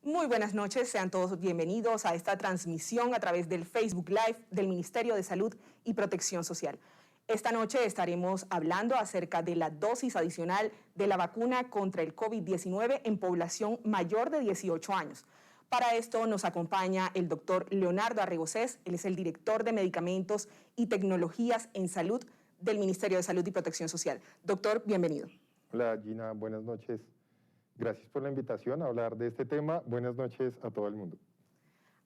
Muy buenas noches, sean todos bienvenidos a esta transmisión a través del Facebook Live del Ministerio de Salud y Protección Social. Esta noche estaremos hablando acerca de la dosis adicional de la vacuna contra el COVID-19 en población mayor de 18 años. Para esto nos acompaña el doctor Leonardo Arregocés, él es el director de Medicamentos y Tecnologías en Salud del Ministerio de Salud y Protección Social. Doctor, bienvenido. Hola Gina, buenas noches. Gracias por la invitación a hablar de este tema. Buenas noches a todo el mundo.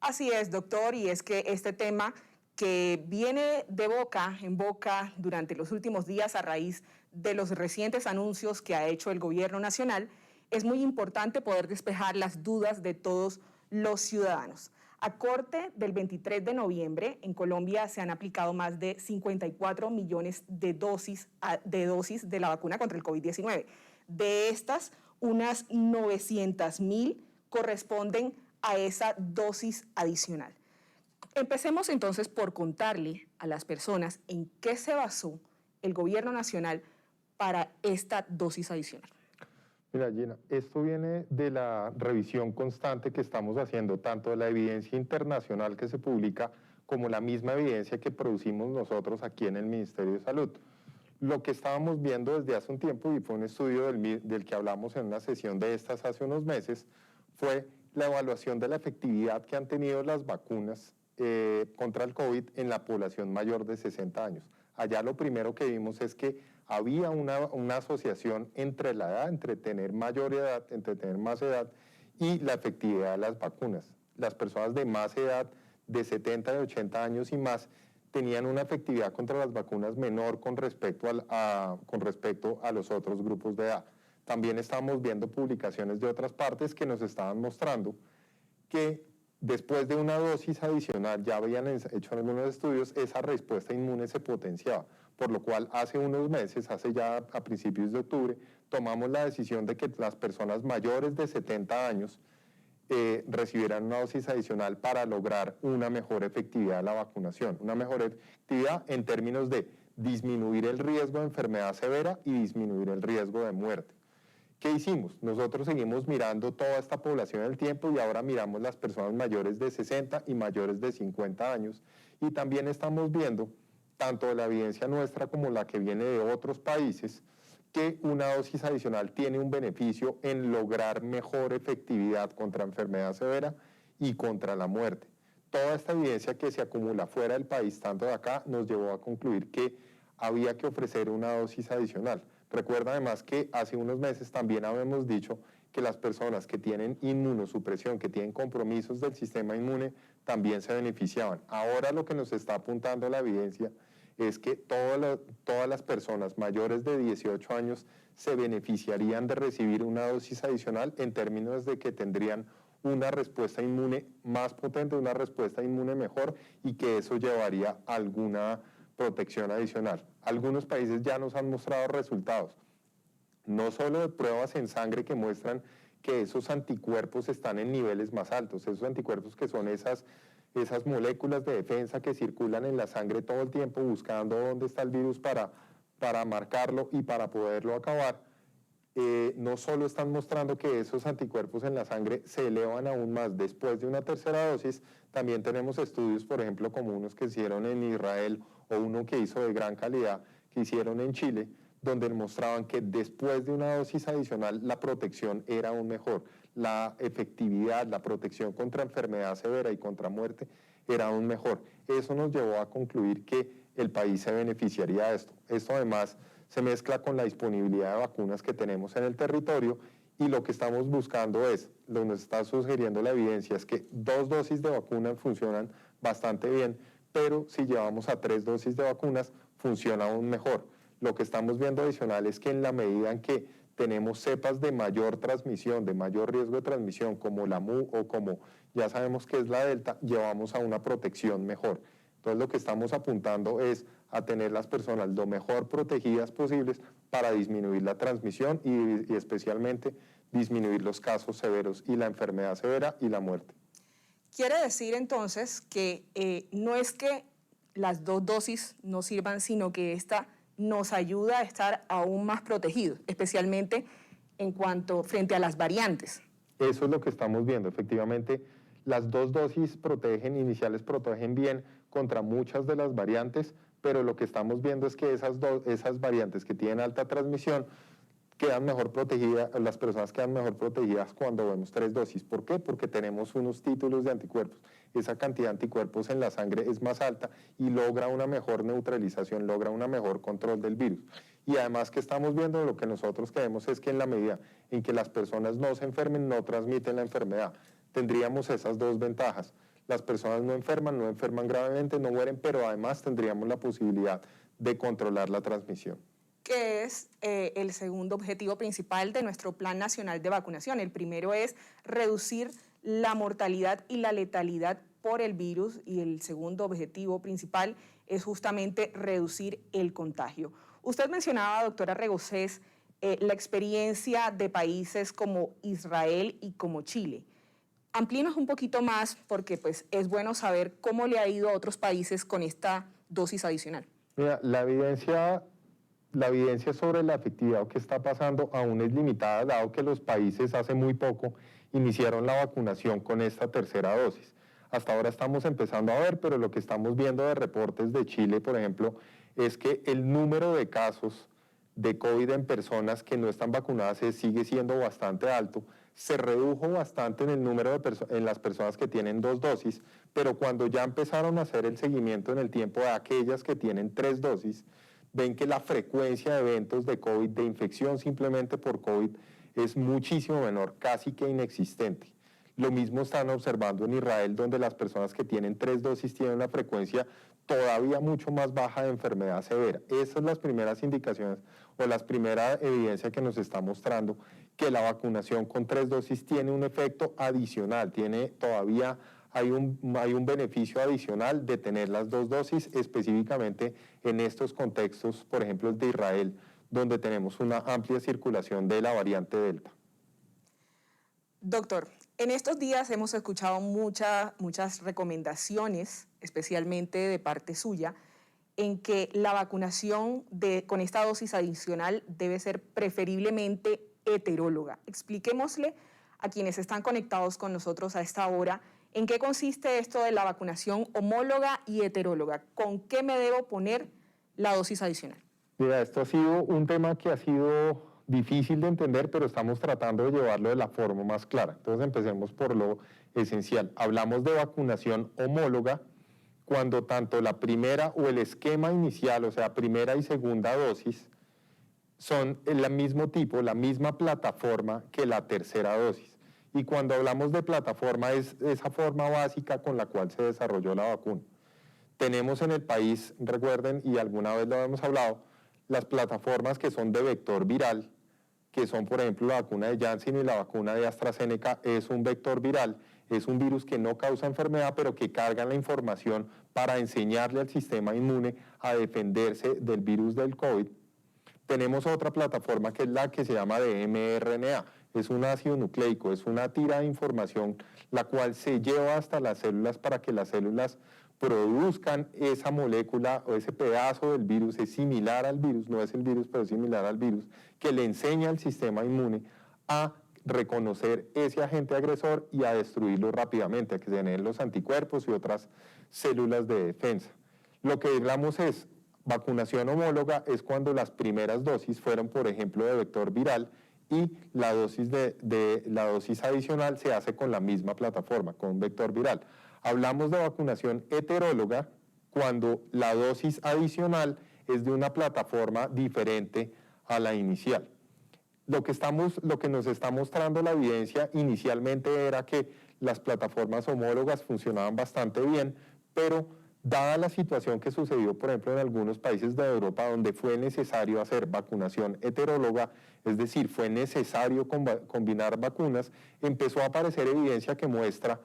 Así es, doctor, y es que este tema que viene de boca en boca durante los últimos días a raíz de los recientes anuncios que ha hecho el gobierno nacional, es muy importante poder despejar las dudas de todos los ciudadanos. A corte del 23 de noviembre, en Colombia se han aplicado más de 54 millones de dosis de la vacuna contra el COVID-19. De estas, unas 900.000 corresponden a esa dosis adicional. Empecemos entonces por contarle a las personas en qué se basó el gobierno nacional para esta dosis adicional. Mira, Gina, esto viene de la revisión constante que estamos haciendo, tanto de la evidencia internacional que se publica como la misma evidencia que producimos nosotros aquí en el Ministerio de Salud. Lo que estábamos viendo desde hace un tiempo, y fue un estudio del que hablamos en una sesión de estas hace unos meses, fue la evaluación de la efectividad que han tenido las vacunas contra el COVID en la población mayor de 60 años. Allá lo primero que vimos es que había una asociación entre la edad, entre tener mayor edad, entre tener más edad y la efectividad de las vacunas. Las personas de más edad, de 70 y 80 años y más, tenían una efectividad contra las vacunas menor con respecto a los otros grupos de edad. También estamos viendo publicaciones de otras partes que nos estaban mostrando que después de una dosis adicional, ya habían hecho algunos estudios, esa respuesta inmune se potenciaba, por lo cual hace unos meses, hace ya a principios de octubre, tomamos la decisión de que las personas mayores de 70 años recibieran una dosis adicional para lograr una mejor efectividad de la vacunación, una mejor efectividad en términos de disminuir el riesgo de enfermedad severa y disminuir el riesgo de muerte. ¿Qué hicimos? Nosotros seguimos mirando toda esta población en el tiempo y ahora miramos las personas mayores de 60 y mayores de 50 años y también estamos viendo, tanto de la evidencia nuestra como la que viene de otros países, que una dosis adicional tiene un beneficio en lograr mejor efectividad contra enfermedad severa y contra la muerte. Toda esta evidencia que se acumula fuera del país, tanto de acá, nos llevó a concluir que había que ofrecer una dosis adicional. Recuerda además que hace unos meses también habíamos dicho que las personas que tienen inmunosupresión, que tienen compromisos del sistema inmune, también se beneficiaban. Ahora lo que nos está apuntando la evidencia es que todas las personas mayores de 18 años se beneficiarían de recibir una dosis adicional en términos de que tendrían una respuesta inmune más potente, una respuesta inmune mejor y que eso llevaría a alguna protección adicional. Algunos países ya nos han mostrado resultados, no solo de pruebas en sangre que muestran que esos anticuerpos están en niveles más altos, esos anticuerpos que son esas moléculas de defensa que circulan en la sangre todo el tiempo buscando dónde está el virus para marcarlo y para poderlo acabar. No solo están mostrando que esos anticuerpos en la sangre se elevan aún más después de una tercera dosis, también tenemos estudios, por ejemplo, como unos que hicieron en Israel o uno que hizo de gran calidad, que hicieron en Chile, donde mostraban que después de una dosis adicional la protección era aún mejor, la efectividad, la protección contra enfermedad severa y contra muerte era aún mejor. Eso nos llevó a concluir que el país se beneficiaría de esto. Esto además se mezcla con la disponibilidad de vacunas que tenemos en el territorio y lo que estamos buscando es, lo que nos está sugiriendo la evidencia es que 2 dosis de vacunas funcionan bastante bien, pero si llevamos a 3 dosis de vacunas funciona aún mejor. Lo que estamos viendo adicional es que en la medida en que tenemos cepas de mayor transmisión, de mayor riesgo de transmisión, como la Mu o como ya sabemos que es la Delta, llevamos a una protección mejor. Entonces lo que estamos apuntando es a tener las personas lo mejor protegidas posibles para disminuir la transmisión y especialmente disminuir los casos severos y la enfermedad severa y la muerte. Quiere decir entonces que no es que las 2 dosis no sirvan, sino que esta nos ayuda a estar aún más protegidos, especialmente en cuanto frente a las variantes. Eso es lo que estamos viendo. Efectivamente, las dos dosis iniciales protegen bien contra muchas de las variantes, pero lo que estamos viendo es que esas variantes que tienen alta transmisión quedan mejor protegidas, las personas quedan mejor protegidas cuando vemos 3 dosis. ¿Por qué? Porque tenemos unos títulos de anticuerpos. Esa cantidad de anticuerpos en la sangre es más alta y logra una mejor neutralización, logra un mejor control del virus. Y además que estamos viendo, lo que nosotros queremos es que en la medida en que las personas no se enfermen, no transmiten la enfermedad. Tendríamos esas dos ventajas. Las personas no enferman gravemente, no mueren, pero además tendríamos la posibilidad de controlar la transmisión. Que es el segundo objetivo principal de nuestro Plan Nacional de Vacunación. El primero es reducir la mortalidad y la letalidad por el virus y el segundo objetivo principal es justamente reducir el contagio. Usted mencionaba, doctora Regocés, la experiencia de países como Israel y como Chile. Amplíenos un poquito más porque pues, es bueno saber cómo le ha ido a otros países con esta dosis adicional. Mira, la evidencia sobre la efectividad que está pasando aún es limitada, dado que los países hace muy poco iniciaron la vacunación con esta tercera dosis. Hasta ahora estamos empezando a ver, pero lo que estamos viendo de reportes de Chile, por ejemplo, es que el número de casos de COVID en personas que no están vacunadas sigue siendo bastante alto. Se redujo bastante en el número en las personas que tienen 2 dosis, pero cuando ya empezaron a hacer el seguimiento en el tiempo de aquellas que tienen 3 dosis, ven que la frecuencia de eventos de COVID, de infección simplemente por COVID, es muchísimo menor, casi que inexistente. Lo mismo están observando en Israel, donde las personas que tienen 3 dosis tienen una frecuencia todavía mucho más baja de enfermedad severa. Esas son las primeras indicaciones o las primeras evidencias que nos está mostrando que la vacunación con 3 dosis tiene un efecto adicional, hay un beneficio adicional de tener las 2 dosis, específicamente en estos contextos, por ejemplo, el de Israel, donde tenemos una amplia circulación de la variante Delta. Doctor, en estos días hemos escuchado muchas recomendaciones, especialmente de parte suya, en que la vacunación con esta dosis adicional debe ser preferiblemente heteróloga. Expliquémosle a quienes están conectados con nosotros a esta hora en qué consiste esto de la vacunación homóloga y heteróloga. ¿Con qué me debo poner la dosis adicional? Mira, esto ha sido un tema que ha sido difícil de entender, pero estamos tratando de llevarlo de la forma más clara. Entonces empecemos por lo esencial. Hablamos de vacunación homóloga cuando tanto la primera o el esquema inicial, o sea, primera y segunda dosis, son el mismo tipo, la misma plataforma que la tercera dosis. Y cuando hablamos de plataforma es esa forma básica con la cual se desarrolló la vacuna. Tenemos en el país, recuerden, y alguna vez lo hemos hablado, las plataformas que son de vector viral, que son, por ejemplo, la vacuna de Janssen y la vacuna de AstraZeneca, es un vector viral, es un virus que no causa enfermedad, pero que carga la información para enseñarle al sistema inmune a defenderse del virus del COVID. Tenemos otra plataforma que es la que se llama de mRNA, es un ácido nucleico, es una tira de información la cual se lleva hasta las células para que las células produzcan esa molécula o ese pedazo del virus, es similar al virus, no es el virus, pero es similar al virus, que le enseña al sistema inmune a reconocer ese agente agresor y a destruirlo rápidamente, a que se generen los anticuerpos y otras células de defensa. Lo que hablamos es vacunación homóloga, es cuando las primeras dosis fueron, por ejemplo, de vector viral y la dosis adicional se hace con la misma plataforma, con un vector viral. Hablamos de vacunación heteróloga cuando la dosis adicional es de una plataforma diferente a la inicial. Lo que nos está mostrando la evidencia inicialmente era que las plataformas homólogas funcionaban bastante bien, pero dada la situación que sucedió, por ejemplo, en algunos países de Europa donde fue necesario hacer vacunación heteróloga, es decir, fue necesario combinar vacunas, empezó a aparecer evidencia que muestra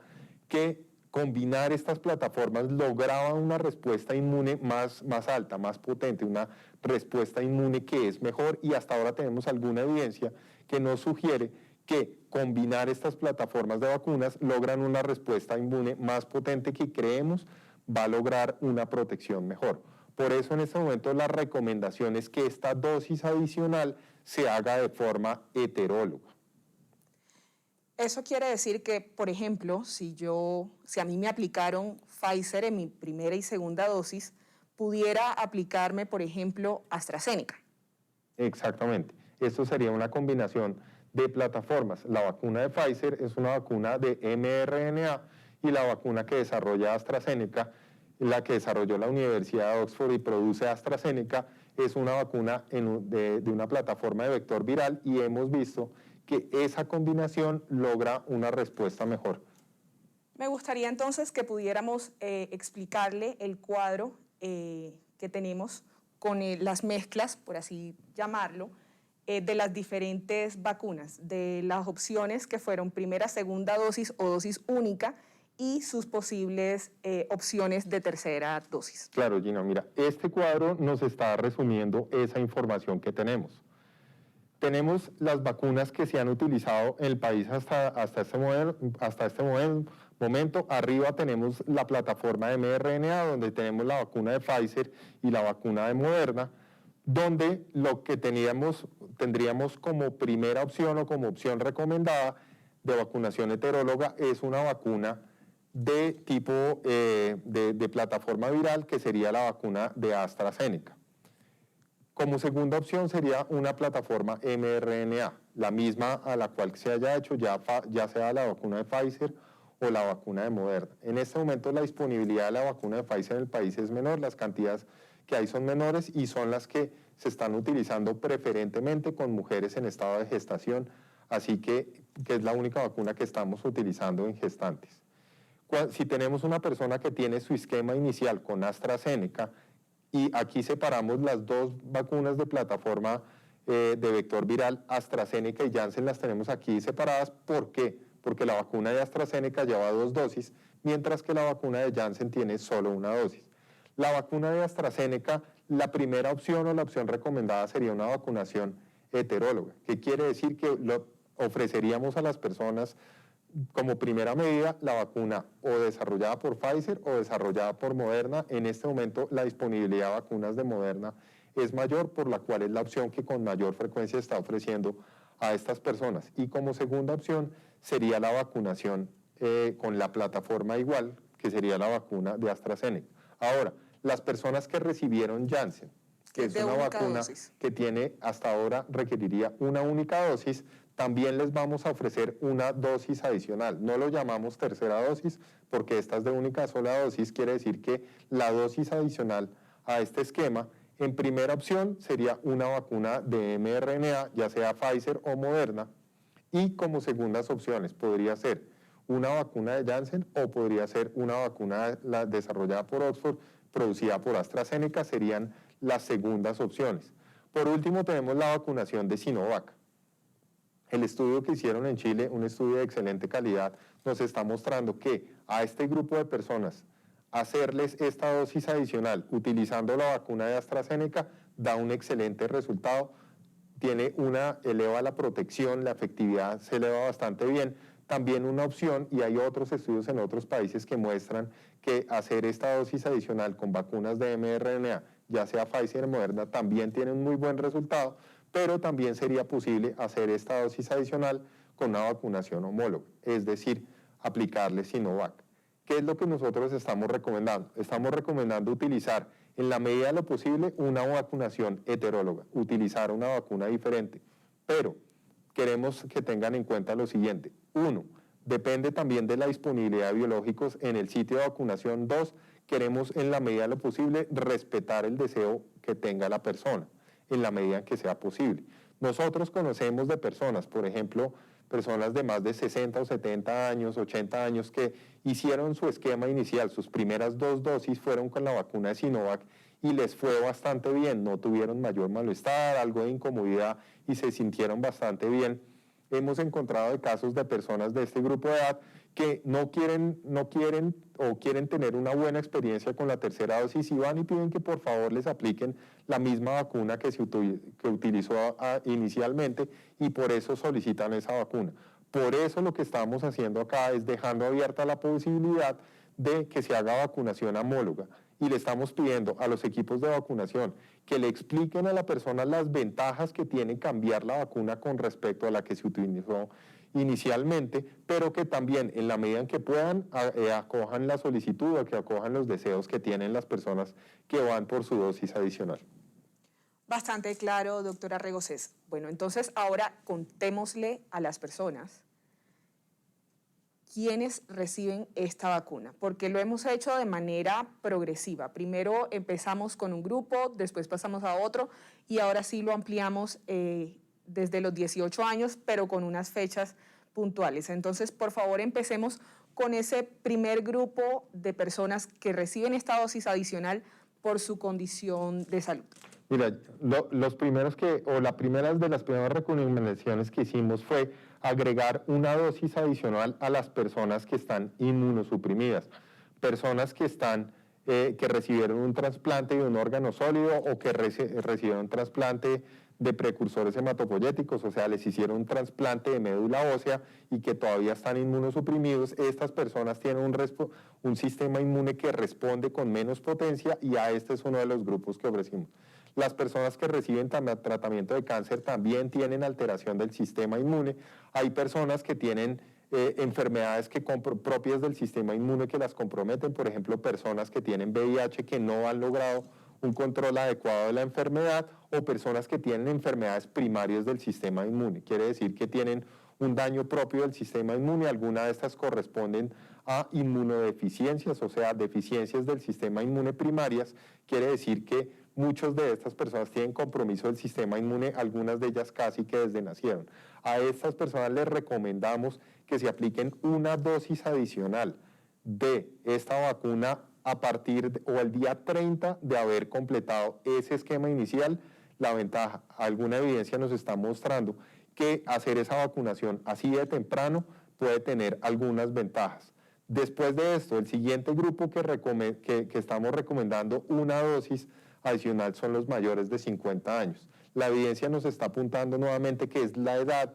que combinar estas plataformas lograba una respuesta inmune más alta, más potente, una respuesta inmune que es mejor, y hasta ahora tenemos alguna evidencia que nos sugiere que combinar estas plataformas de vacunas logran una respuesta inmune más potente que creemos va a lograr una protección mejor. Por eso en este momento la recomendación es que esta dosis adicional se haga de forma heteróloga. Eso quiere decir que, por ejemplo, si a mí me aplicaron Pfizer en mi primera y segunda dosis, pudiera aplicarme, por ejemplo, AstraZeneca. Exactamente. Esto sería una combinación de plataformas. La vacuna de Pfizer es una vacuna de mRNA y la vacuna que desarrolla AstraZeneca, la que desarrolló la Universidad de Oxford y produce AstraZeneca, es una vacuna de una plataforma de vector viral y hemos visto que esa combinación logra una respuesta mejor. Me gustaría entonces que pudiéramos explicarle el cuadro que tenemos con las mezclas, por así llamarlo, de las diferentes vacunas, de las opciones que fueron primera, segunda dosis o dosis única y sus posibles opciones de tercera dosis. Claro, Gina, mira, este cuadro nos está resumiendo esa información que tenemos. Tenemos las vacunas que se han utilizado en el país hasta este momento. Arriba tenemos la plataforma de mRNA, donde tenemos la vacuna de Pfizer y la vacuna de Moderna, donde lo que tendríamos como primera opción o como opción recomendada de vacunación heteróloga es una vacuna de tipo de plataforma viral, que sería la vacuna de AstraZeneca. Como segunda opción sería una plataforma mRNA, la misma a la cual se haya hecho ya sea la vacuna de Pfizer o la vacuna de Moderna. En este momento la disponibilidad de la vacuna de Pfizer en el país es menor, las cantidades que hay son menores y son las que se están utilizando preferentemente con mujeres en estado de gestación, así que es la única vacuna que estamos utilizando en gestantes. Si tenemos una persona que tiene su esquema inicial con AstraZeneca, y aquí separamos las dos vacunas de plataforma de vector viral, AstraZeneca y Janssen, las tenemos aquí separadas. ¿Por qué? Porque la vacuna de AstraZeneca lleva 2 dosis, mientras que la vacuna de Janssen tiene solo 1 dosis. La vacuna de AstraZeneca, la primera opción o la opción recomendada sería una vacunación heteróloga, que quiere decir que lo ofreceríamos a las personas como primera medida la vacuna o desarrollada por Pfizer o desarrollada por Moderna. En este momento la disponibilidad de vacunas de Moderna es mayor, por la cual es la opción que con mayor frecuencia está ofreciendo a estas personas. Y como segunda opción sería la vacunación con la plataforma igual, que sería la vacuna de AstraZeneca. Ahora, las personas que recibieron Janssen, que es una vacuna que tiene hasta ahora, requeriría una única dosis, también les vamos a ofrecer una dosis adicional. No lo llamamos tercera dosis porque esta es de única sola dosis, quiere decir que la dosis adicional a este esquema, en primera opción sería una vacuna de mRNA, ya sea Pfizer o Moderna, y como segundas opciones podría ser una vacuna de Janssen o podría ser una vacuna desarrollada por Oxford, producida por AstraZeneca, serían las segundas opciones. Por último tenemos la vacunación de Sinovac. El estudio que hicieron en Chile, un estudio de excelente calidad, nos está mostrando que a este grupo de personas hacerles esta dosis adicional utilizando la vacuna de AstraZeneca da un excelente resultado, eleva la protección, la efectividad se eleva bastante bien. También una opción, y hay otros estudios en otros países que muestran que hacer esta dosis adicional con vacunas de mRNA, ya sea Pfizer o Moderna, también tiene un muy buen resultado, pero también sería posible hacer esta dosis adicional con una vacunación homóloga, es decir, aplicarle Sinovac. ¿Qué es lo que nosotros estamos recomendando? Estamos recomendando utilizar en la medida de lo posible una vacunación heteróloga, utilizar una vacuna diferente, pero queremos que tengan en cuenta lo siguiente. 1, depende también de la disponibilidad de biológicos en el sitio de vacunación. 2, queremos en la medida de lo posible respetar el deseo que tenga la persona, en la medida en que sea posible. Nosotros conocemos de personas, por ejemplo, personas de más de 60 o 70 años, 80 años, que hicieron su esquema inicial, sus primeras 2 dosis fueron con la vacuna de Sinovac y les fue bastante bien, no tuvieron mayor malestar, algo de incomodidad y se sintieron bastante bien. Hemos encontrado casos de personas de este grupo de edad que no quieren o quieren tener una buena experiencia con la tercera dosis y van y piden que por favor les apliquen la misma vacuna que utilizó inicialmente y por eso solicitan esa vacuna. Por eso lo que estamos haciendo acá es dejando abierta la posibilidad de que se haga vacunación homóloga y le estamos pidiendo a los equipos de vacunación que le expliquen a la persona las ventajas que tiene cambiar la vacuna con respecto a la que se utilizó inicialmente, pero que también en la medida en que puedan acojan la solicitud o que acojan los deseos que tienen las personas que van por su dosis adicional. Bastante claro, doctora Regocés. Bueno, entonces ahora contémosle a las personas quiénes reciben esta vacuna, porque lo hemos hecho de manera progresiva. Primero empezamos con un grupo, después pasamos a otro y ahora sí lo ampliamos desde los 18 años, pero con unas fechas puntuales. Entonces, por favor, empecemos con ese primer grupo de personas que reciben esta dosis adicional por su condición de salud. Mira, la primera de las primeras recomendaciones que hicimos fue agregar una dosis adicional a las personas que están inmunosuprimidas, personas que recibieron un trasplante de un órgano sólido o que recibieron un trasplante de precursores hematopoyéticos, o sea, les hicieron un trasplante de médula ósea y que todavía están inmunosuprimidos. Estas personas tienen un sistema inmune que responde con menos potencia y a este es uno de los grupos que ofrecimos. Las personas que reciben tratamiento de cáncer también tienen alteración del sistema inmune. Hay personas que tienen enfermedades propias del sistema inmune que las comprometen, por ejemplo, personas que tienen VIH que no han logrado un control adecuado de la enfermedad o personas que tienen enfermedades primarias del sistema inmune. Quiere decir que tienen un daño propio del sistema inmune. Algunas de estas corresponden a inmunodeficiencias, o sea, deficiencias del sistema inmune primarias. Quiere decir que muchas de estas personas tienen compromiso del sistema inmune, algunas de ellas casi que desde nacieron. A estas personas les recomendamos que se apliquen una dosis adicional de esta vacuna a partir o el día 30 de haber completado ese esquema inicial. La ventaja, alguna evidencia nos está mostrando que hacer esa vacunación así de temprano puede tener algunas ventajas. Después de esto, el siguiente grupo que estamos recomendando una dosis adicional son los mayores de 50 años. La evidencia nos está apuntando nuevamente que es la edad,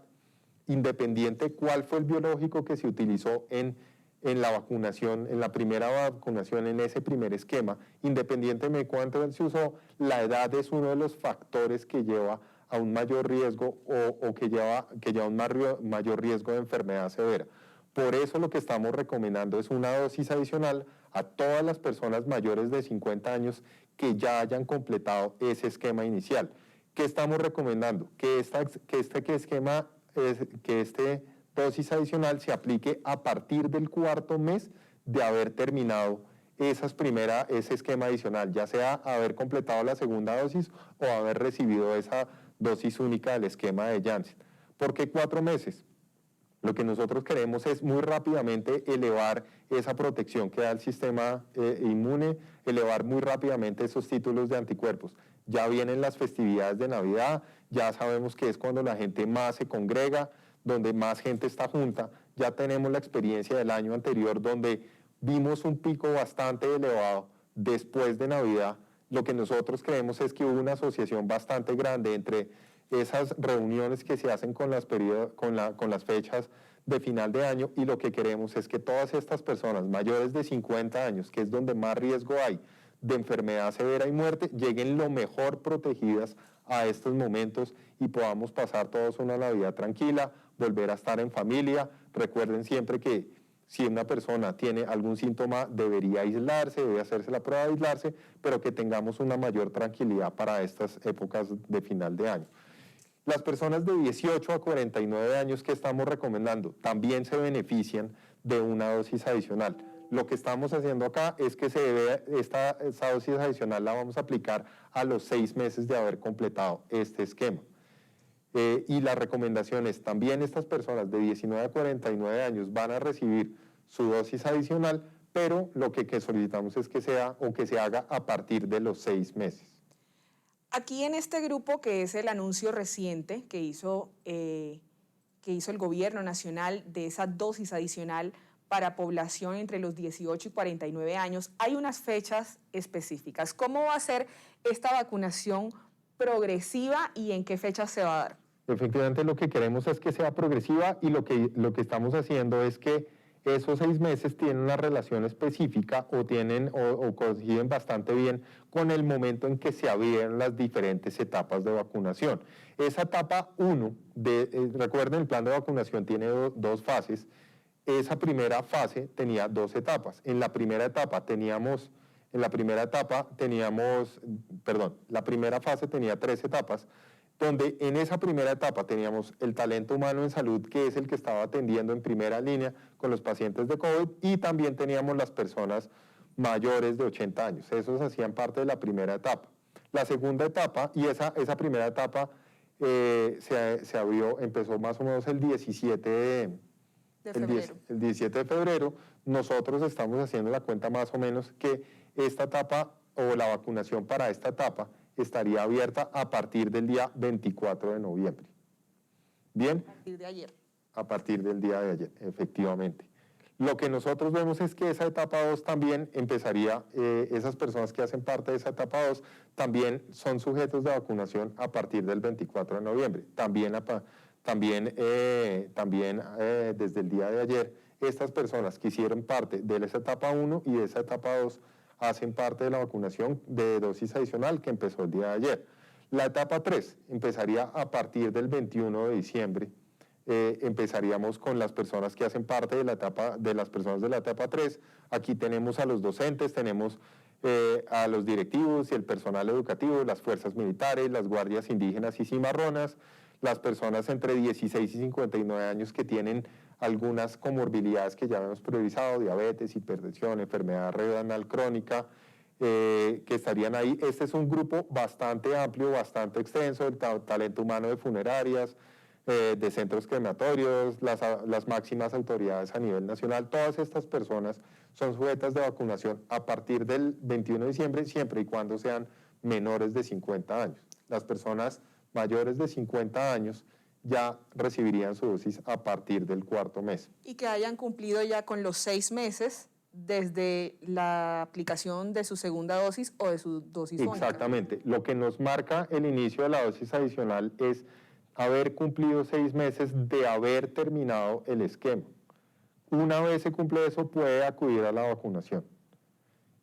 independiente de cuál fue el biológico que se utilizó en la vacunación, en la primera vacunación, en ese primer esquema, independientemente de cuánto se usó, la edad es uno de los factores que lleva a un mayor riesgo o que lleva a un mayor riesgo de enfermedad severa. Por eso lo que estamos recomendando es una dosis adicional a todas las personas mayores de 50 años que ya hayan completado ese esquema inicial. ¿Qué estamos recomendando? Que esta dosis adicional se aplique a partir del cuarto mes de haber terminado ese esquema adicional, ya sea haber completado la segunda dosis o haber recibido esa dosis única del esquema de Janssen. ¿Por qué 4 meses? Lo que nosotros queremos es muy rápidamente elevar esa protección que da el sistema inmune, elevar muy rápidamente esos títulos de anticuerpos. Ya vienen las festividades de Navidad, ya sabemos que es cuando la gente más se congrega, donde más gente está junta. Ya tenemos la experiencia del año anterior donde vimos un pico bastante elevado después de Navidad. Lo que nosotros creemos es que hubo una asociación bastante grande entre esas reuniones que se hacen con las fechas de final de año, y lo que queremos es que todas estas personas mayores de 50 años, que es donde más riesgo hay de enfermedad severa y muerte, lleguen lo mejor protegidas a estos momentos y podamos pasar todos una Navidad tranquila, volver a estar en familia. Recuerden siempre que si una persona tiene algún síntoma debería aislarse, debe hacerse la prueba de aislarse, pero que tengamos una mayor tranquilidad para estas épocas de final de año. Las personas de 18 a 49 años que estamos recomendando también se benefician de una dosis adicional. Lo que estamos haciendo acá es que esa dosis adicional la vamos a aplicar a los 6 meses de haber completado este esquema. Y la recomendación es también estas personas de 19 a 49 años van a recibir su dosis adicional, pero lo que solicitamos es que se haga a partir de los 6 meses. Aquí en este grupo, que es el anuncio reciente que hizo el gobierno nacional de esa dosis adicional para población entre los 18 y 49 años, hay unas fechas específicas. ¿Cómo va a ser esta vacunación progresiva y en qué fechas se va a dar? Efectivamente, lo que queremos es que sea progresiva y lo que estamos haciendo es que esos 6 meses tienen una relación específica o coinciden bastante bien con el momento en que se abrieron las diferentes etapas de vacunación. Esa etapa 1, recuerden, el plan de vacunación tiene dos fases. Esa primera fase tenía 2 etapas. La primera fase tenía 3 etapas, donde en esa primera etapa teníamos el talento humano en salud, que es el que estaba atendiendo en primera línea con los pacientes de COVID, y también teníamos las personas mayores de 80 años. Esos hacían parte de la primera etapa. La segunda etapa, y esa primera etapa se abrió, empezó más o menos el 17 de febrero. Nosotros estamos haciendo la cuenta más o menos que esta etapa o la vacunación para esta etapa estaría abierta a partir del día 24 de noviembre. ¿Bien? A partir de ayer. A partir del día de ayer, efectivamente. Lo que nosotros vemos es que esa etapa 2 también empezaría, esas personas que hacen parte de esa etapa 2 también son sujetos de vacunación a partir del 24 de noviembre. También desde el día de ayer, estas personas que hicieron parte de esa etapa 1 y de esa etapa 2 hacen parte de la vacunación de dosis adicional que empezó el día de ayer. La etapa 3 empezaría a partir del 21 de diciembre. Empezaríamos con las personas que hacen parte de las personas de la etapa 3. Aquí tenemos a los docentes, tenemos a los directivos y el personal educativo, las fuerzas militares, las guardias indígenas y cimarronas, las personas entre 16 y 59 años que tienen algunas comorbilidades que ya hemos priorizado, diabetes, hipertensión, enfermedad renal crónica, que estarían ahí. Este es un grupo bastante amplio, bastante extenso, el talento humano de funerarias, de centros crematorios, las máximas autoridades a nivel nacional. Todas estas personas son sujetas de vacunación a partir del 21 de diciembre, siempre y cuando sean menores de 50 años. Las personas mayores de 50 años ya recibirían su dosis a partir del 4º mes. Y que hayan cumplido ya con los 6 meses desde la aplicación de su segunda dosis o de su dosis única. Exactamente. Lo que nos marca el inicio de la dosis adicional es haber cumplido 6 meses de haber terminado el esquema. Una vez se cumple eso, puede acudir a la vacunación.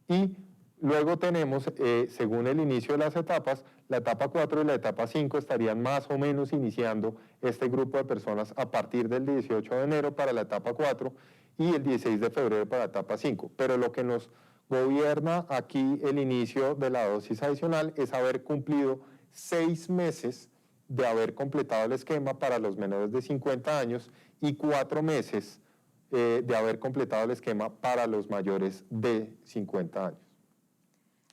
Y luego tenemos, según el inicio de las etapas, la etapa 4 y la etapa 5 estarían más o menos iniciando este grupo de personas a partir del 18 de enero para la etapa 4 y el 16 de febrero para la etapa 5. Pero lo que nos gobierna aquí el inicio de la dosis adicional es haber cumplido 6 meses de haber completado el esquema para los menores de 50 años y 4 meses de haber completado el esquema para los mayores de 50 años.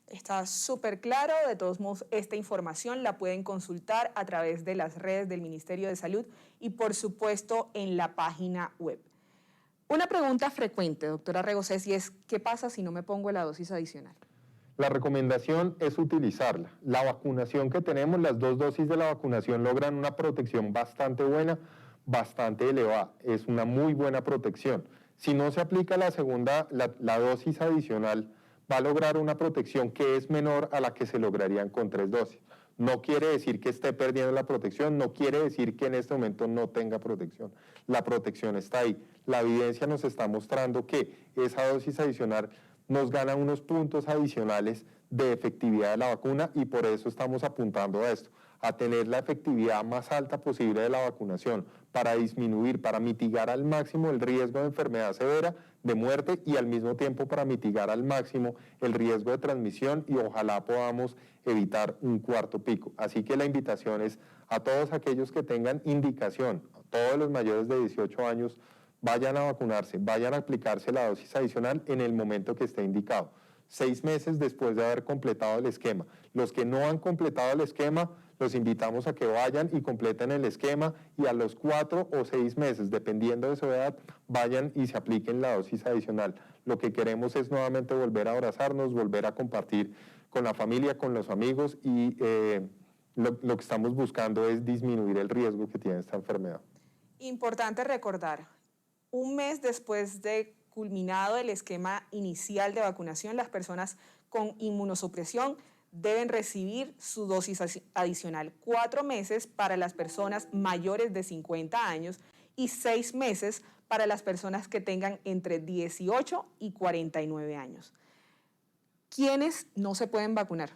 Está súper claro. De todos modos, esta información la pueden consultar a través de las redes del Ministerio de Salud y, por supuesto, en la página web. Una pregunta frecuente, doctora Regocés, y es, ¿qué pasa si no me pongo la dosis adicional? La recomendación es utilizarla. La vacunación que tenemos, las 2 dosis de la vacunación logran una protección bastante buena, bastante elevada. Es una muy buena protección. Si no se aplica la dosis adicional, va a lograr una protección que es menor a la que se lograrían con 3 dosis. No quiere decir que esté perdiendo la protección, no quiere decir que en este momento no tenga protección. La protección está ahí. La evidencia nos está mostrando que esa dosis adicional nos gana unos puntos adicionales de efectividad de la vacuna y por eso estamos apuntando a esto, a tener la efectividad más alta posible de la vacunación para disminuir, para mitigar al máximo el riesgo de enfermedad severa, de muerte y al mismo tiempo para mitigar al máximo el riesgo de transmisión y ojalá podamos evitar un 4º pico. Así que la invitación es a todos aquellos que tengan indicación, a todos los mayores de 18 años, vayan a vacunarse, vayan a aplicarse la dosis adicional en el momento que esté indicado. 6 meses después de haber completado el esquema. Los que no han completado el esquema, los invitamos a que vayan y completen el esquema y a los 4 o 6 meses, dependiendo de su edad, vayan y se apliquen la dosis adicional. Lo que queremos es nuevamente volver a abrazarnos, volver a compartir con la familia, con los amigos y lo que estamos buscando es disminuir el riesgo que tiene esta enfermedad. Importante recordar, un mes después de culminado el esquema inicial de vacunación, las personas con inmunosupresión deben recibir su dosis adicional. 4 meses para las personas mayores de 50 años y 6 meses para las personas que tengan entre 18 y 49 años. ¿Quiénes no se pueden vacunar?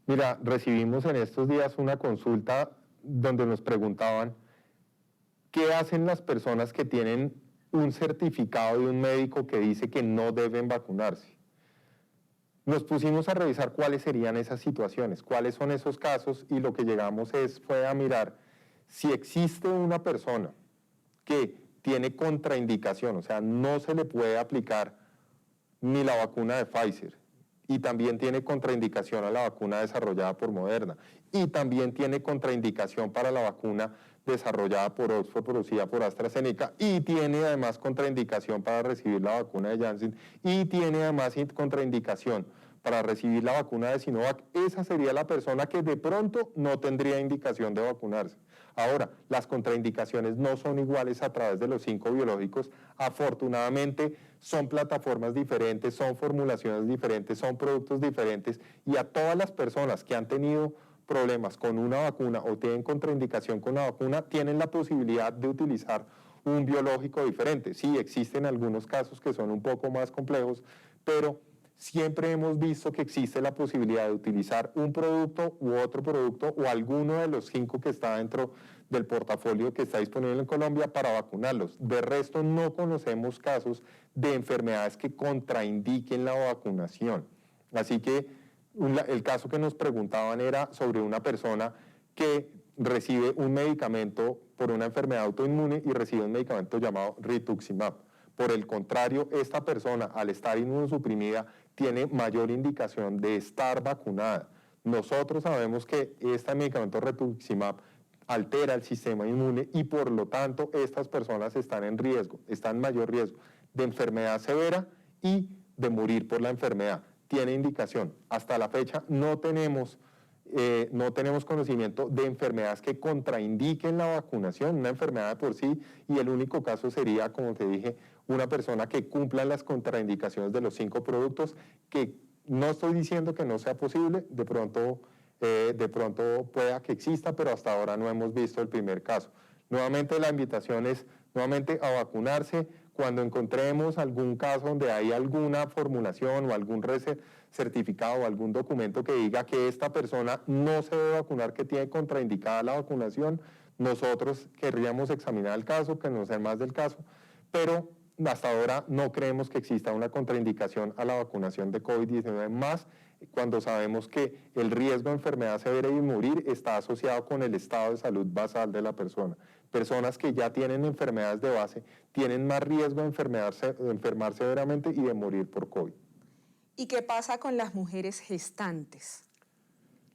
Mira, recibimos en estos días una consulta donde nos preguntaban qué hacen las personas que tienen un certificado de un médico que dice que no deben vacunarse. Nos pusimos a revisar cuáles serían esas situaciones, cuáles son esos casos, y lo que llegamos fue a mirar si existe una persona que tiene contraindicación, o sea, no se le puede aplicar ni la vacuna de Pfizer, y también tiene contraindicación a la vacuna desarrollada por Moderna, y también tiene contraindicación para la vacuna desarrollada por Oxford, producida por AstraZeneca, y tiene además contraindicación para recibir la vacuna de Janssen, y tiene además contraindicación para recibir la vacuna de Sinovac. Esa sería la persona que de pronto no tendría indicación de vacunarse. Ahora, las contraindicaciones no son iguales a través de los 5 biológicos. Afortunadamente, son plataformas diferentes, son formulaciones diferentes, son productos diferentes, y a todas las personas que han tenido problemas con una vacuna o tienen contraindicación con una vacuna, tienen la posibilidad de utilizar un biológico diferente. Sí, existen algunos casos que son un poco más complejos, pero siempre hemos visto que existe la posibilidad de utilizar un producto u otro producto o alguno de los 5 que está dentro del portafolio que está disponible en Colombia para vacunarlos. De resto, no conocemos casos de enfermedades que contraindiquen la vacunación. Así que el caso que nos preguntaban era sobre una persona que recibe un medicamento por una enfermedad autoinmune y recibe un medicamento llamado rituximab. Por el contrario, esta persona, al estar inmunosuprimida, tiene mayor indicación de estar vacunada. Nosotros sabemos que este medicamento rituximab altera el sistema inmune y por lo tanto estas personas están en riesgo, están en mayor riesgo de enfermedad severa y de morir por la enfermedad. Tiene indicación. Hasta la fecha no tenemos conocimiento de enfermedades que contraindiquen la vacunación, una enfermedad de por sí, y el único caso sería, como te dije, una persona que cumpla las contraindicaciones de los 5 productos, que no estoy diciendo que no sea posible, de pronto pueda que exista, pero hasta ahora no hemos visto el primer caso. Nuevamente la invitación es nuevamente a vacunarse. Cuando encontremos algún caso donde hay alguna formulación o algún certificado o algún documento que diga que esta persona no se debe vacunar, que tiene contraindicada la vacunación, nosotros querríamos examinar el caso, conocer más del caso, pero hasta ahora no creemos que exista una contraindicación a la vacunación de COVID-19, más cuando sabemos que el riesgo de enfermedad severa y morir está asociado con el estado de salud basal de la persona. Personas que ya tienen enfermedades de base tienen más riesgo de enfermar severamente y de morir por COVID. ¿Y qué pasa con las mujeres gestantes?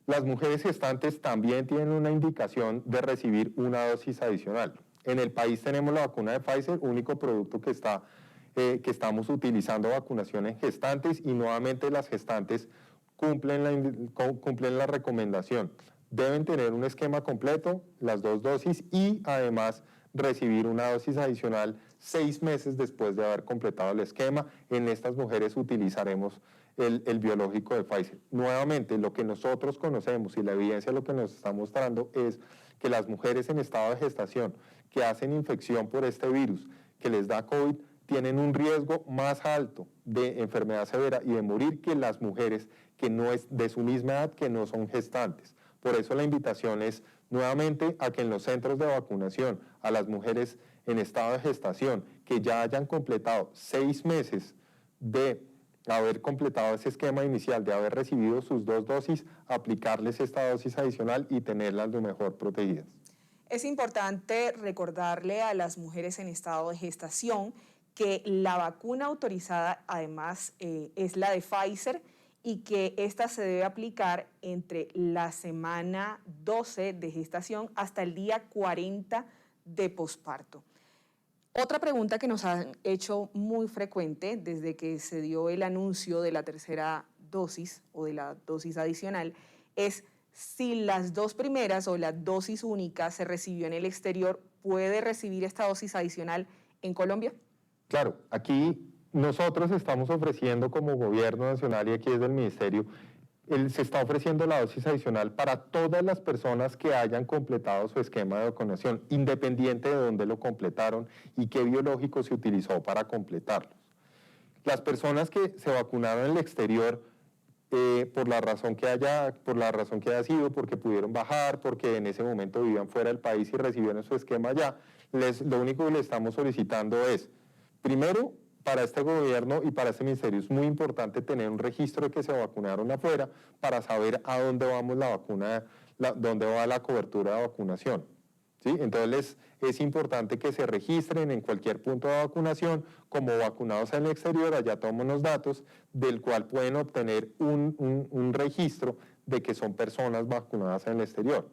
Las mujeres gestantes también tienen una indicación de recibir una dosis adicional. En el país tenemos la vacuna de Pfizer, único producto que estamos utilizando vacunación en gestantes, y nuevamente las gestantes cumplen la recomendación. Deben tener un esquema completo, las 2 dosis, y además recibir una dosis adicional 6 meses después de haber completado el esquema. En estas mujeres utilizaremos el biológico de Pfizer. Nuevamente, lo que nosotros conocemos y la evidencia lo que nos está mostrando es que las mujeres en estado de gestación que hacen infección por este virus, que les da COVID, tienen un riesgo más alto de enfermedad severa y de morir que las mujeres que no es de su misma edad, que no son gestantes. Por eso la invitación es nuevamente a que en los centros de vacunación a las mujeres en estado de gestación que ya hayan completado 6 meses de haber completado ese esquema inicial, de haber recibido sus 2 dosis, aplicarles esta dosis adicional y tenerlas lo mejor protegidas. Es importante recordarle a las mujeres en estado de gestación que la vacuna autorizada además es la de Pfizer y que esta se debe aplicar entre la semana 12 de gestación hasta el día 40 de posparto. Otra pregunta que nos han hecho muy frecuente desde que se dio el anuncio de la tercera dosis o de la dosis adicional es si las 2 primeras o la dosis única se recibió en el exterior, ¿puede recibir esta dosis adicional en Colombia? Claro, aquí nosotros estamos ofreciendo como gobierno nacional y aquí desde el ministerio se está ofreciendo la dosis adicional para todas las personas que hayan completado su esquema de vacunación, independiente de dónde lo completaron y qué biológico se utilizó para completarlos. Las personas que se vacunaron en el exterior, por la razón que haya sido, porque pudieron bajar, porque en ese momento vivían fuera del país y recibieron su esquema allá, lo único que le estamos solicitando es, primero, para este gobierno y para este ministerio es muy importante tener un registro de que se vacunaron afuera para saber a dónde vamos la vacuna, dónde va la cobertura de vacunación. ¿Sí? Entonces es importante que se registren en cualquier punto de vacunación como vacunados en el exterior, allá toman los datos del cual pueden obtener un registro de que son personas vacunadas en el exterior.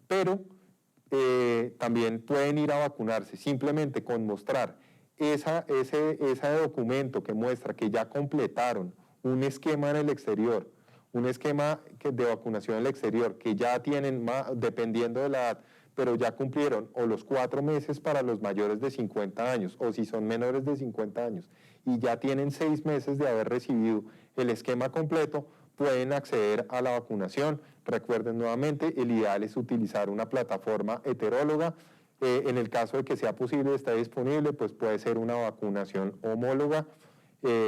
Pero también pueden ir a vacunarse simplemente con mostrar ese documento que muestra que ya completaron un esquema en el exterior, un esquema de vacunación en el exterior, que ya tienen, dependiendo de la edad, pero ya cumplieron o los 4 meses para los mayores de 50 años, o si son menores de 50 años, y ya tienen 6 meses de haber recibido el esquema completo, pueden acceder a la vacunación. Recuerden nuevamente, el ideal es utilizar una plataforma heteróloga. En el caso de que sea posible y esté disponible, pues puede ser una vacunación homóloga,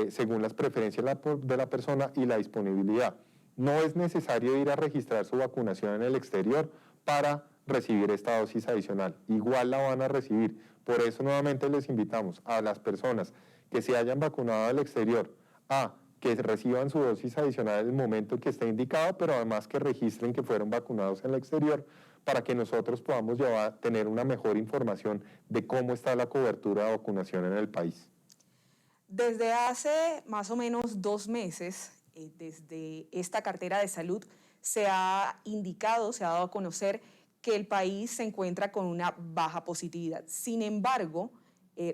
según las preferencias de la persona y la disponibilidad. No es necesario ir a registrar su vacunación en el exterior para recibir esta dosis adicional. Igual la van a recibir. Por eso nuevamente les invitamos a las personas que se hayan vacunado al exterior a que reciban su dosis adicional en el momento que esté indicado, pero además que registren que fueron vacunados en el exterior para que nosotros podamos tener una mejor información de cómo está la cobertura de vacunación en el país. Desde hace más o menos 2 meses, desde esta cartera de salud, se ha indicado, se ha dado a conocer que el país se encuentra con una baja positividad. Sin embargo,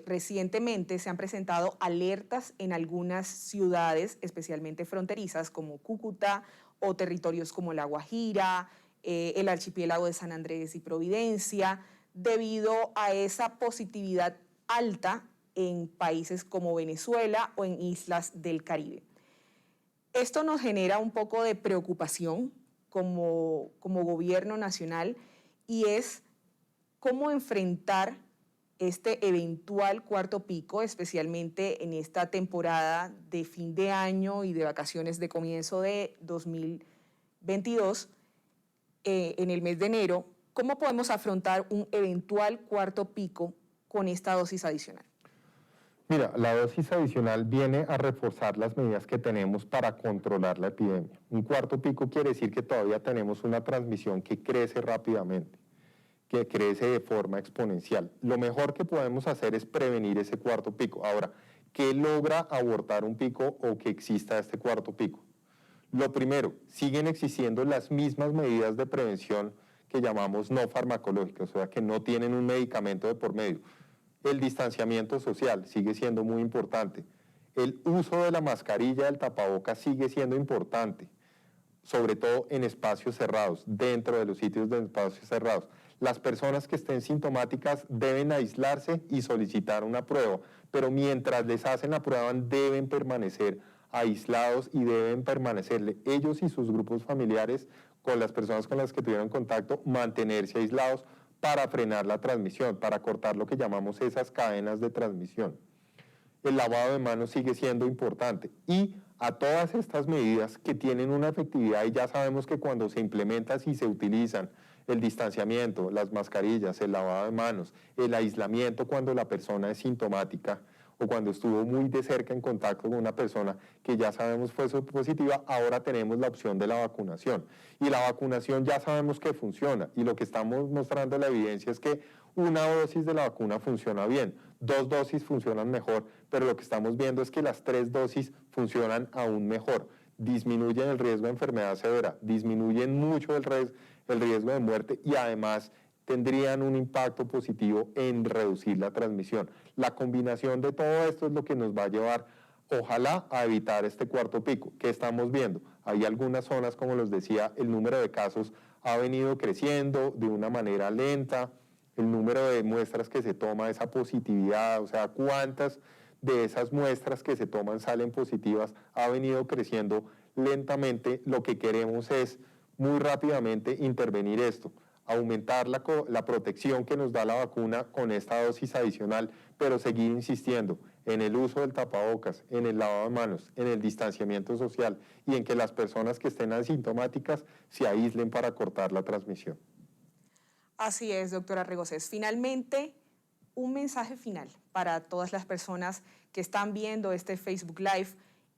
recientemente se han presentado alertas en algunas ciudades, especialmente fronterizas, como Cúcuta o territorios como La Guajira, el archipiélago de San Andrés y Providencia, debido a esa positividad alta en países como Venezuela o en islas del Caribe. Esto nos genera un poco de preocupación como gobierno nacional, y es cómo enfrentar este eventual cuarto pico, especialmente en esta temporada de fin de año y de vacaciones de comienzo de 2022, en el mes de enero. ¿Cómo podemos afrontar un eventual cuarto pico con esta dosis adicional? Mira, la dosis adicional viene a reforzar las medidas que tenemos para controlar la epidemia. Un cuarto pico quiere decir que todavía tenemos una transmisión que crece rápidamente, que crece de forma exponencial. Lo mejor que podemos hacer es prevenir ese cuarto pico. Ahora, ¿qué logra abortar un pico o que exista este cuarto pico? Lo primero, siguen existiendo las mismas medidas de prevención que llamamos no farmacológicas, o sea, que no tienen un medicamento de por medio. El distanciamiento social sigue siendo muy importante. El uso de la mascarilla, del tapaboca sigue siendo importante, sobre todo en espacios cerrados, dentro de los sitios de espacios cerrados. Las personas que estén sintomáticas deben aislarse y solicitar una prueba, pero mientras les hacen la prueba deben permanecer aislados y deben permanecerle ellos y sus grupos familiares con las personas con las que tuvieron contacto, mantenerse aislados para frenar la transmisión, para cortar lo que llamamos esas cadenas de transmisión. El lavado de manos sigue siendo importante y a todas estas medidas que tienen una efectividad, y ya sabemos que cuando se implementan y se utilizan el distanciamiento, las mascarillas, el lavado de manos, el aislamiento cuando la persona es sintomática o cuando estuvo muy de cerca en contacto con una persona que ya sabemos fue positiva, ahora tenemos la opción de la vacunación. Y la vacunación ya sabemos que funciona, y lo que estamos mostrando la evidencia es que una dosis de la vacuna funciona bien, 2 dosis funcionan mejor, pero lo que estamos viendo es que las 3 dosis funcionan aún mejor, disminuyen el riesgo de enfermedad severa, disminuyen mucho el riesgo de muerte y además tendrían un impacto positivo en reducir la transmisión. La combinación de todo esto es lo que nos va a llevar, ojalá, a evitar este cuarto pico. ¿Qué estamos viendo? Hay algunas zonas, como les decía, el número de casos ha venido creciendo de una manera lenta, el número de muestras que se toma, esa positividad, o sea, cuántas de esas muestras que se toman salen positivas, ha venido creciendo lentamente, lo que queremos es muy rápidamente intervenir esto, aumentar la protección que nos da la vacuna con esta dosis adicional, pero seguir insistiendo en el uso del tapabocas, en el lavado de manos, en el distanciamiento social y en que las personas que estén asintomáticas se aíslen para cortar la transmisión. Así es, doctora Regocés. Finalmente, un mensaje final para todas las personas que están viendo este Facebook Live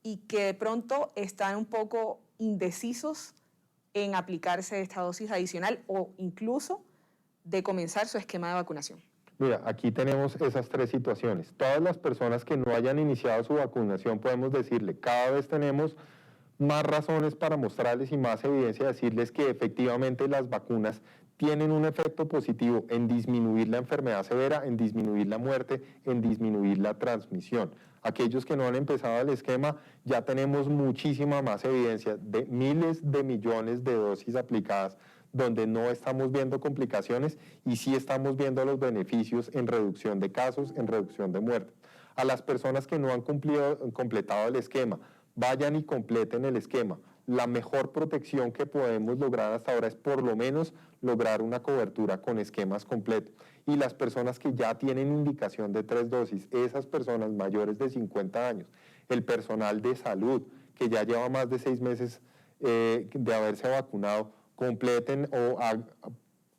y que de pronto están un poco indecisos en aplicarse esta dosis adicional o incluso de comenzar su esquema de vacunación. Mira, aquí tenemos esas tres situaciones. Todas las personas que no hayan iniciado su vacunación, podemos decirle, cada vez tenemos más razones para mostrarles y más evidencia, decirles que efectivamente las vacunas tienen un efecto positivo en disminuir la enfermedad severa, en disminuir la muerte, en disminuir la transmisión. Aquellos que no han empezado el esquema, ya tenemos muchísima más evidencia de miles de millones de dosis aplicadas donde no estamos viendo complicaciones y sí estamos viendo los beneficios en reducción de casos, en reducción de muertes. A las personas que no han completado el esquema, vayan y completen el esquema. La mejor protección que podemos lograr hasta ahora es por lo menos lograr una cobertura con esquemas completos. Y las personas que ya tienen indicación de 3 dosis, esas personas mayores de 50 años, el personal de salud que ya lleva más de 6 meses de haberse vacunado, completen o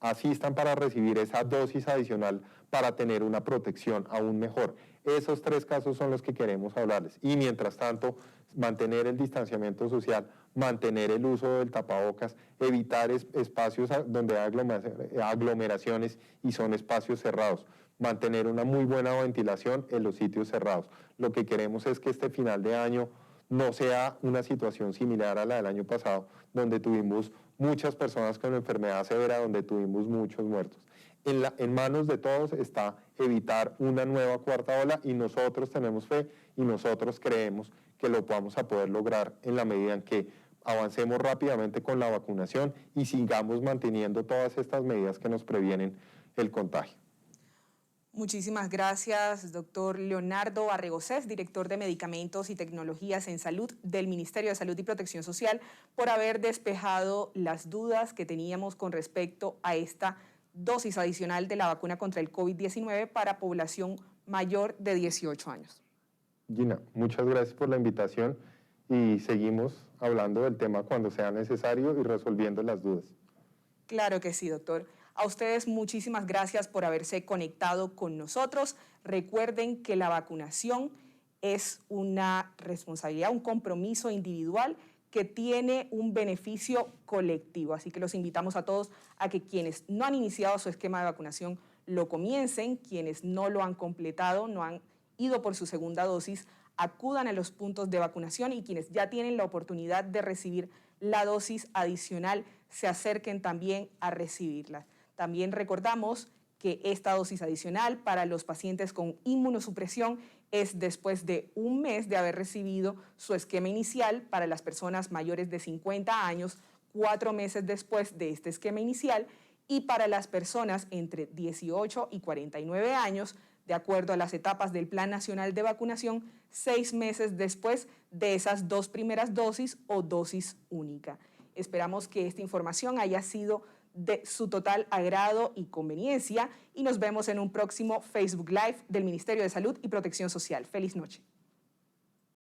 asistan para recibir esa dosis adicional para tener una protección aún mejor. Esos 3 casos son los que queremos hablarles. Y mientras tanto, mantener el distanciamiento social, mantener el uso del tapabocas, evitar espacios donde hay aglomeraciones y son espacios cerrados, mantener una muy buena ventilación en los sitios cerrados. Lo que queremos es que este final de año no sea una situación similar a la del año pasado, donde tuvimos muchas personas con enfermedad severa, donde tuvimos muchos muertos. En manos de todos está evitar una nueva cuarta ola y nosotros tenemos fe y nosotros creemos que lo vamos a poder lograr en la medida en que avancemos rápidamente con la vacunación y sigamos manteniendo todas estas medidas que nos previenen el contagio. Muchísimas gracias, doctor Leonardo Arregocés, director de Medicamentos y Tecnologías en Salud del Ministerio de Salud y Protección Social, por haber despejado las dudas que teníamos con respecto a esta dosis adicional de la vacuna contra el COVID-19 para población mayor de 18 años. Gina, muchas gracias por la invitación y seguimos hablando del tema cuando sea necesario y resolviendo las dudas. Claro que sí, doctor. A ustedes muchísimas gracias por haberse conectado con nosotros. Recuerden que la vacunación es una responsabilidad, un compromiso individual que tiene un beneficio colectivo. Así que los invitamos a todos a que quienes no han iniciado su esquema de vacunación lo comiencen, quienes no lo han completado, no han ido por su segunda dosis, acudan a los puntos de vacunación y quienes ya tienen la oportunidad de recibir la dosis adicional se acerquen también a recibirla. También recordamos que esta dosis adicional para los pacientes con inmunosupresión es después de un mes de haber recibido su esquema inicial. Para las personas mayores de 50 años, 4 meses después de este esquema inicial, y para las personas entre 18 y 49 años, de acuerdo a las etapas del Plan Nacional de Vacunación, 6 meses después de esas 2 primeras dosis o dosis única. Esperamos que esta información haya sido de su total agrado y conveniencia y nos vemos en un próximo Facebook Live del Ministerio de Salud y Protección Social. Feliz noche.